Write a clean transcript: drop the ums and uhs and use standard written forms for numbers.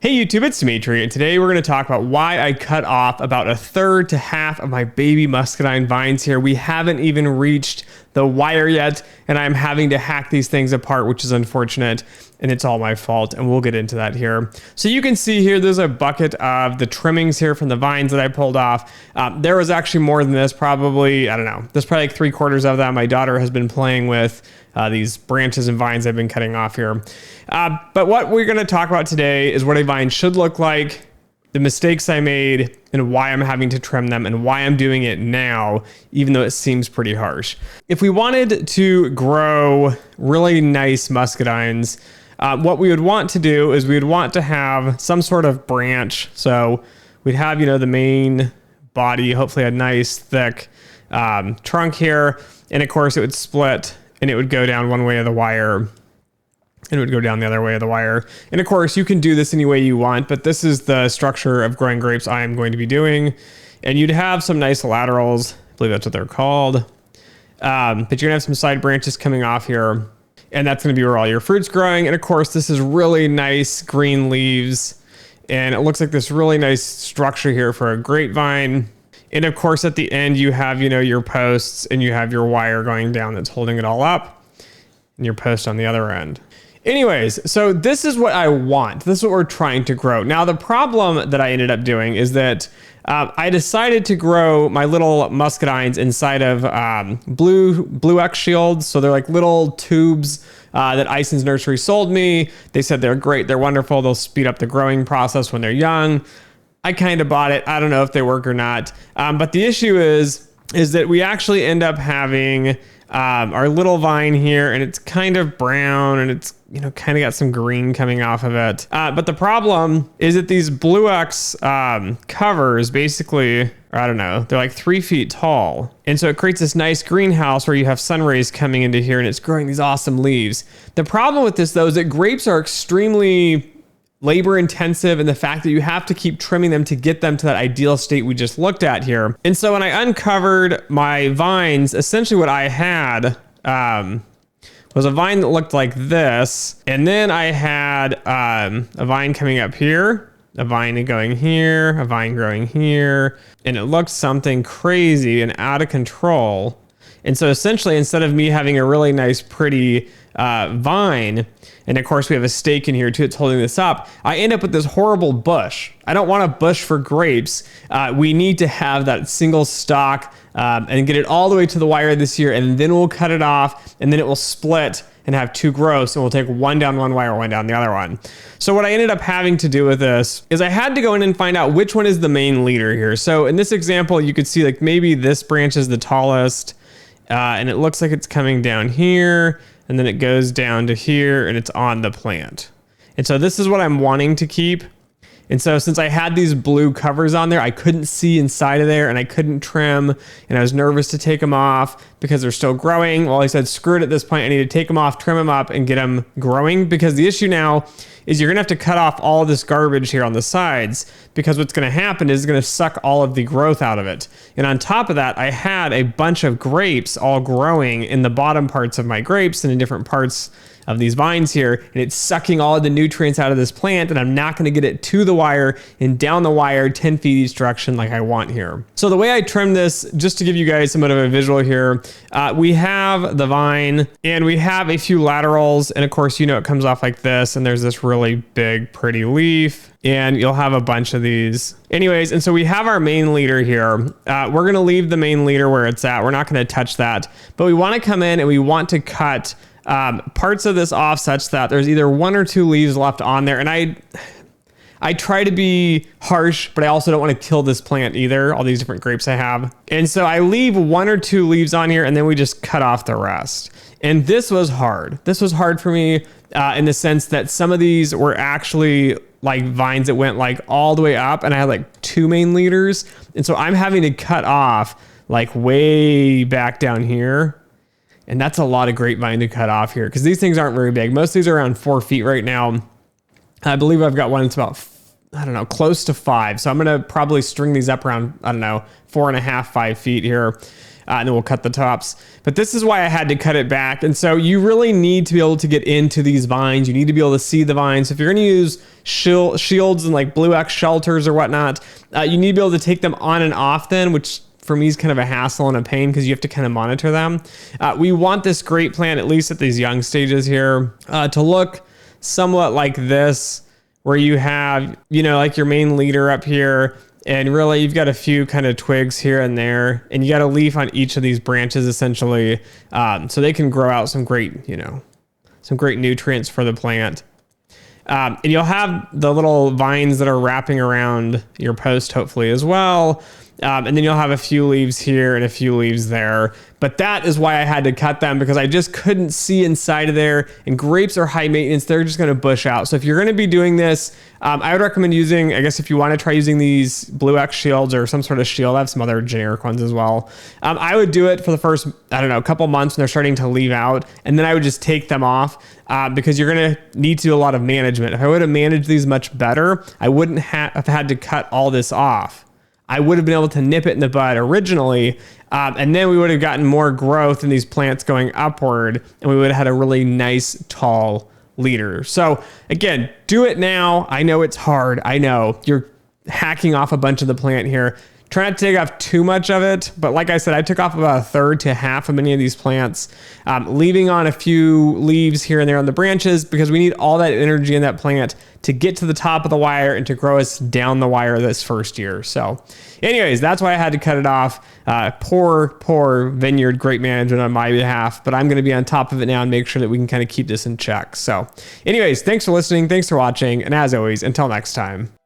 Hey YouTube, it's Dimitri, and today we're going to talk about why I cut off about a third to half of my baby muscadine vines here. We haven't even reached the wire yet, and I'm having to hack these things apart, which is unfortunate, and it's all my fault, and we'll get into that here. So you can see here, there's a bucket of the trimmings here from the vines that I pulled off. There was actually more than this, probably, I don't know, there's probably like 3/4 of that my daughter has been playing with. These branches and vines I've been cutting off here. But what we're going to talk about today is what a vine should look like, the mistakes I made, and why I'm having to trim them, and why I'm doing it now, even though it seems pretty harsh. If we wanted to grow really nice muscadines, what we would want to do is we would want to have some sort of branch. So we'd have, the main body, hopefully a nice thick trunk here. And of course it would split and it would go down one way of the wire, and it would go down the other way of the wire. And of course, you can do this any way you want, but this is the structure of growing grapes I am going to be doing. And you'd have some nice laterals, I believe that's what they're called. But you're gonna have some side branches coming off here, and that's gonna be where all your fruit's growing. And of course, this is really nice green leaves, and it looks like this really nice structure here for a grapevine. And of course, at the end, you have, your posts, and you have your wire going down that's holding it all up, and your post on the other end. Anyways, so this is what I want. This is what we're trying to grow. Now, the problem that I ended up doing is that I decided to grow my little muscadines inside of blue X shields. So they're like little tubes that Ison's Nursery sold me. They said they're great, they're wonderful, they'll speed up the growing process when they're young. I kind of bought it. I don't know if they work or not. But the issue is that we actually end up having our little vine here, and it's kind of brown, and it's, kind of got some green coming off of it. But the problem is that these Blue X covers basically, or I don't know, they're like 3 feet tall. And so it creates this nice greenhouse where you have sun rays coming into here, and it's growing these awesome leaves. The problem with this, though, is that grapes are extremely labor intensive, and the fact that you have to keep trimming them to get them to that ideal state we just looked at here. And so when I uncovered my vines, essentially what I had was a vine that looked like this. And then I had a vine coming up here, a vine going here, a vine growing here, and it looked something crazy and out of control. And so essentially, instead of me having a really nice, pretty vine, and of course we have a stake in here too that's holding this up, I end up with this horrible bush. I don't want a bush for grapes. We need to have that single stalk and get it all the way to the wire this year, and then we'll cut it off, and then it will split and have two growths, and we'll take one down one wire, one down the other one. So what I ended up having to do with this is I had to go in and find out which one is the main leader here. So in this example, you could see like maybe this branch is the tallest, and it looks like it's coming down here, and then it goes down to here, and it's on the plant. And so this is what I'm wanting to keep. And so since I had these blue covers on there, I couldn't see inside of there, and I couldn't trim, and I was nervous to take them off because they're still growing. Well, I said, screw it at this point. I need to take them off, trim them up, and get them growing, because the issue now is you're gonna have to cut off all of this garbage here on the sides, because what's gonna happen is it's gonna suck all of the growth out of it. And on top of that, I had a bunch of grapes all growing in the bottom parts of my grapes and in different parts of these vines here, and it's sucking all of the nutrients out of this plant, and I'm not gonna get it to the wire and down the wire 10 feet each direction like I want here. So the way I trim this, just to give you guys somewhat of a visual here, we have the vine, and we have a few laterals, and of course, it comes off like this, and there's this really big, pretty leaf, and you'll have a bunch of these. Anyways, and so we have our main leader here. We're gonna leave the main leader where it's at. We're not gonna touch that, but we wanna come in and we want to cut parts of this off such that there's either 1 or 2 leaves left on there. And I try to be harsh, but I also don't want to kill this plant either, all these different grapes I have. And so I leave 1 or 2 leaves on here, and then we just cut off the rest. And this was hard. This was hard for me in the sense that some of these were actually like vines that went like all the way up, and I had like 2 main leaders. And so I'm having to cut off like way back down here. And that's a lot of grapevine to cut off here, because these things aren't very big. Most of these are around 4 feet right now. I believe I've got one that's about, I don't know, close to 5. So I'm going to probably string these up around, I don't know, 4.5, 5 feet here. and then we'll cut the tops. But this is why I had to cut it back. And so you really need to be able to get into these vines. You need to be able to see the vines. So if you're going to use shields and like Blue X shelters or whatnot, you need to be able to take them on and off then, which for me is kind of a hassle and a pain because you have to kind of monitor them. We want this great plant, at least at these young stages here, to look somewhat like this, where you have, you know, like your main leader up here, and really you've got a few kind of twigs here and there, and you got a leaf on each of these branches essentially, so they can grow out some great, you know, some great nutrients for the plant. And you'll have the little vines that are wrapping around your post hopefully as well. And then you'll have a few leaves here and a few leaves there. But that is why I had to cut them, because I just couldn't see inside of there. And grapes are high maintenance. They're just going to bush out. So if you're going to be doing this, I would recommend using, I guess if you want to try using these Blue X shields or some sort of shield, I have some other generic ones as well. I would do it for the first, I don't know, a couple months when they're starting to leave out. And then I would just take them off because you're going to need to do a lot of management. If I would have managed these much better, I wouldn't have had to cut all this off. I would have been able to nip it in the bud originally, and then we would have gotten more growth in these plants going upward, and we would have had a really nice, tall leader. So again, do it now. I know it's hard. I know you're hacking off a bunch of the plant here. Try not to take off too much of it, but like I said, I took off about a third to half of many of these plants, leaving on a few leaves here and there on the branches, because we need all that energy in that plant to get to the top of the wire and to grow us down the wire this first year. So anyways, that's why I had to cut it off. Poor vineyard, great management on my behalf, but I'm going to be on top of it now and make sure that we can kind of keep this in check. So anyways, thanks for listening. Thanks for watching. And as always, until next time.